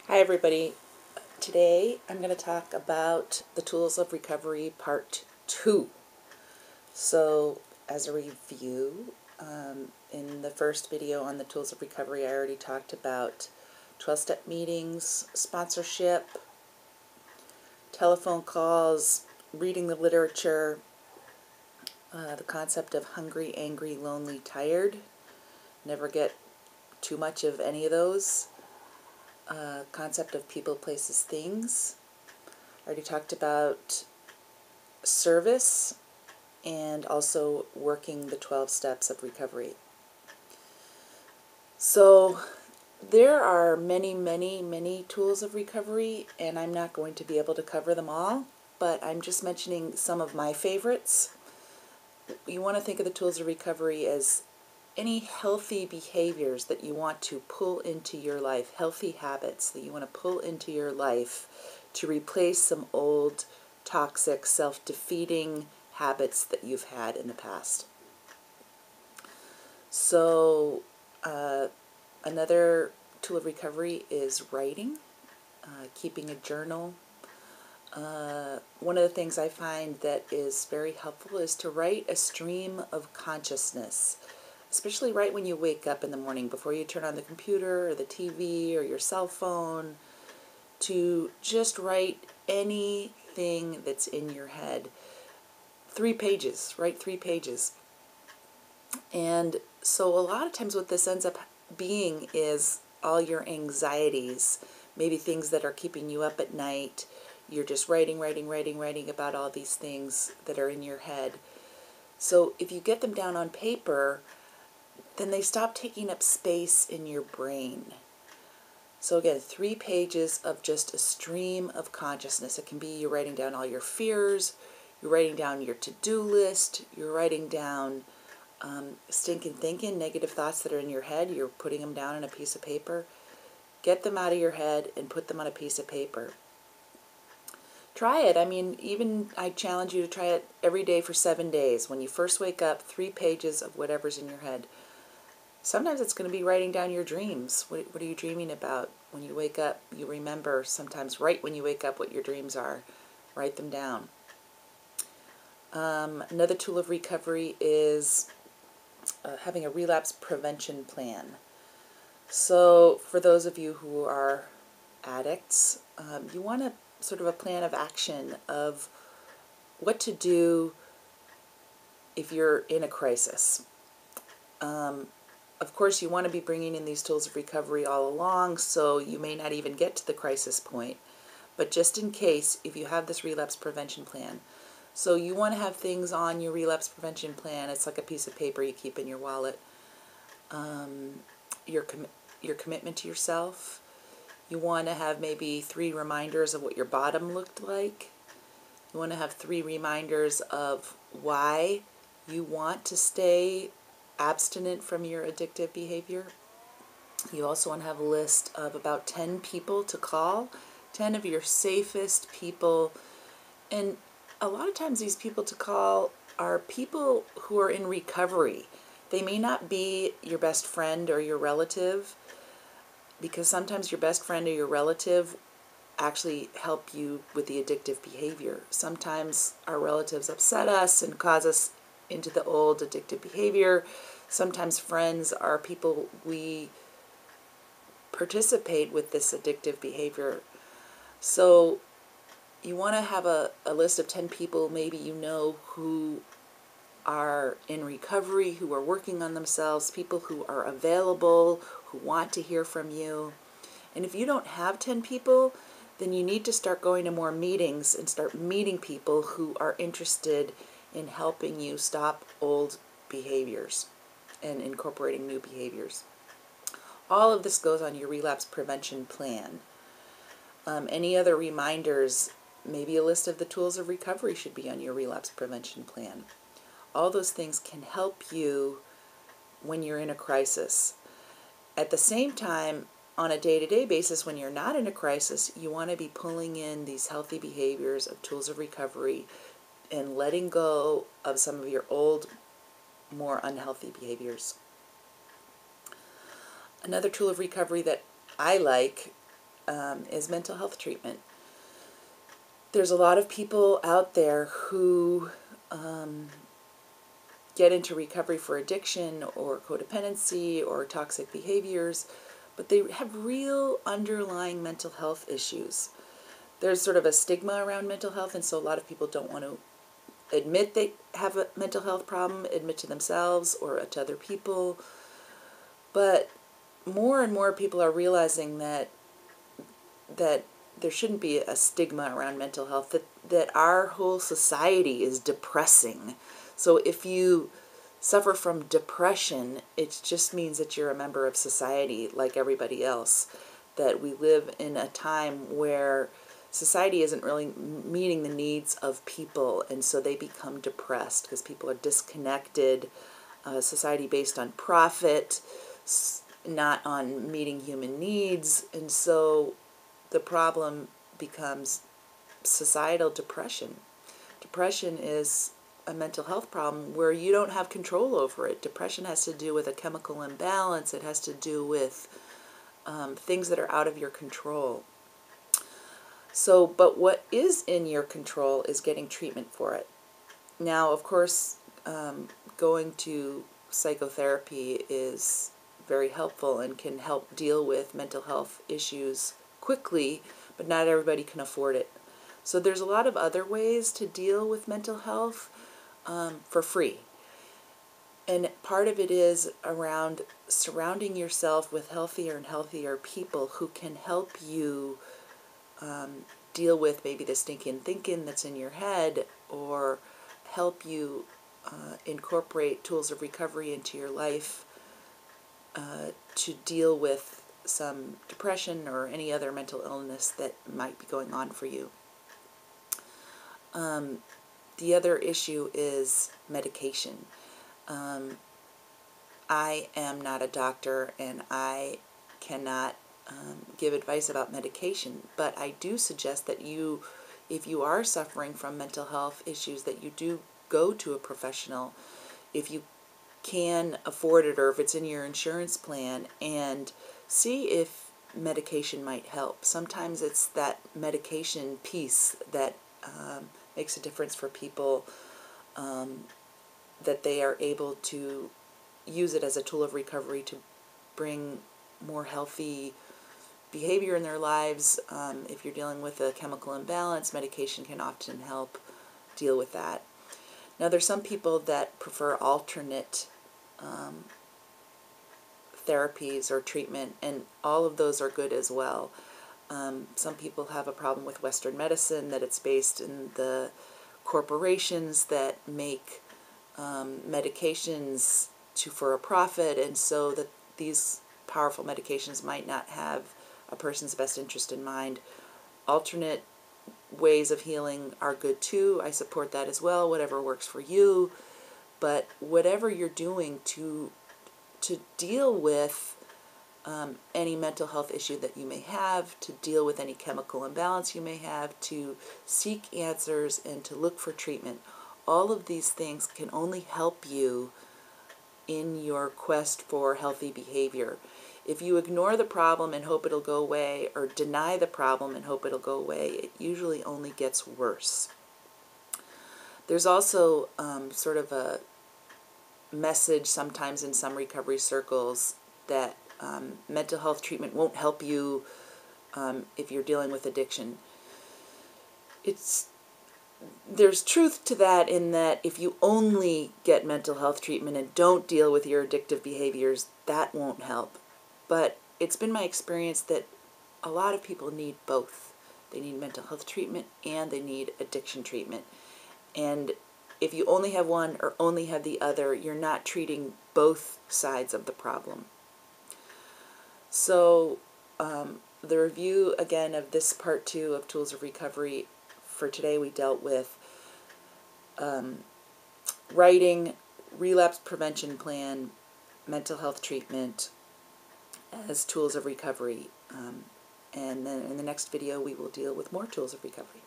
Hi everybody. Today I'm going to talk about the tools of recovery part 2. So as a review, in the first video on the tools of recovery I already talked about 12-step meetings, sponsorship, telephone calls, reading the literature, the concept of hungry, angry, lonely, tired. Never get too much of any of those. Concept of people, places, things. I already talked about service and also working the 12 steps of recovery. So there are many tools of recovery, and I'm not going to be able to cover them all, but I'm just mentioning some of my favorites. You want to think of the tools of recovery as any healthy behaviors that you want to pull into your life, healthy habits that you want to pull into your life to replace some old, toxic, self-defeating habits that you've had in the past. So another tool of recovery is writing, keeping a journal. One of the things I find that is very helpful is to write a stream of consciousness, especially right when you wake up in the morning before you turn on the computer or the TV or your cell phone, to just write anything that's in your head. 3 pages, write 3 pages. And so a lot of times what this ends up being is all your anxieties, maybe things that are keeping you up at night. You're just writing about all these things that are in your head. So if you get them down on paper, then they stop taking up space in your brain. So again, 3 pages of just a stream of consciousness. It can be you're writing down all your fears, you're writing down your to-do list, you're writing down stinking thinking, negative thoughts that are in your head, you're putting them down on a piece of paper. Get them out of your head and put them on a piece of paper. Try it. I mean, even I challenge you to try it every day for 7 days. When you first wake up, 3 pages of whatever's in your head. Sometimes it's going to be writing down your dreams. What are you dreaming about? When you wake up, you remember sometimes right when you wake up what your dreams are. Write them down. Another tool of recovery is having a relapse prevention plan. So for those of you who are addicts, you want a sort of a plan of action of what to do if you're in a crisis. Of course, you want to be bringing in these tools of recovery all along, so you may not even get to the crisis point. But just in case, if you have this relapse prevention plan, so you want to have things on your relapse prevention plan. It's like a piece of paper you keep in your wallet. Your commitment to yourself. You want to have maybe 3 reminders of what your bottom looked like. You want to have 3 reminders of why you want to stay abstinent from your addictive behavior. You also want to have a list of about 10 people to call, 10 of your safest people. And a lot of times these people to call are people who are in recovery. They may not be your best friend or your relative, because sometimes your best friend or your relative actually help you with the addictive behavior. Sometimes our relatives upset us and cause us into the old addictive behavior. Sometimes friends are people we participate with this addictive behavior. So you want to have a list of 10 people maybe you know who are in recovery, who are working on themselves, people who are available, who want to hear from you. And if you don't have 10 people, then you need to start going to more meetings and start meeting people who are interested in helping you stop old behaviors and incorporating new behaviors. All of this goes on your relapse prevention plan. Any other reminders, maybe a list of the tools of recovery should be on your relapse prevention plan. All those things can help you when you're in a crisis. At the same time, on a day-to-day basis, when you're not in a crisis, you want to be pulling in these healthy behaviors of tools of recovery and letting go of some of your old, more unhealthy behaviors. Another tool of recovery that I like is mental health treatment. There's a lot of people out there who get into recovery for addiction or codependency or toxic behaviors, but they have real underlying mental health issues. There's sort of a stigma around mental health, and so a lot of people don't want to admit they have a mental health problem, admit to themselves or to other people. But more and more people are realizing that there shouldn't be a stigma around mental health, that our whole society is depressing. So if you suffer from depression, it just means that you're a member of society like everybody else, that we live in a time where society isn't really meeting the needs of people, and so they become depressed because people are disconnected. Society based on profit, not on meeting human needs, and so the problem becomes societal depression. Depression is a mental health problem where you don't have control over it. Depression has to do with a chemical imbalance. It has to do with things that are out of your control. So, but what is in your control is getting treatment for it. Now, of course, going to psychotherapy is very helpful and can help deal with mental health issues quickly, but not everybody can afford it. So there's a lot of other ways to deal with mental health for free. And part of it is around surrounding yourself with healthier and healthier people who can help you deal with maybe the stinking thinking that's in your head, or help you incorporate tools of recovery into your life to deal with some depression or any other mental illness that might be going on for you. The other issue is medication. I am not a doctor, and I cannot give advice about medication, but I do suggest that you, if you are suffering from mental health issues, that you do go to a professional if you can afford it, or if it's in your insurance plan, and see if medication might help. Sometimes it's that medication piece that makes a difference for people, that they are able to use it as a tool of recovery to bring more healthy behavior in their lives. If you're dealing with a chemical imbalance, medication can often help deal with that. Now, there's some people that prefer alternate therapies or treatment, and all of those are good as well. Some people have a problem with Western medicine, that it's based in the corporations that make medications for a profit, and so that these powerful medications might not have a person's best interest in mind. Alternate ways of healing are good too. I support that as well, whatever works for you. But whatever you're doing to deal with any mental health issue that you may have, to deal with any chemical imbalance you may have, to seek answers and to look for treatment, all of these things can only help you in your quest for healthy behavior. If you ignore the problem and hope it'll go away, or deny the problem and hope it'll go away, it usually only gets worse. There's also sort of a message sometimes in some recovery circles that mental health treatment won't help you if you're dealing with addiction. There's truth to that, in that if you only get mental health treatment and don't deal with your addictive behaviors, that won't help. But it's been my experience that a lot of people need both. They need mental health treatment and they need addiction treatment. And if you only have one or only have the other, you're not treating both sides of the problem. So the review, again, of this part 2 of Tools of Recovery, for today we dealt with writing, relapse prevention plan, mental health treatment as tools of recovery. And then in the next video we will deal with more tools of recovery.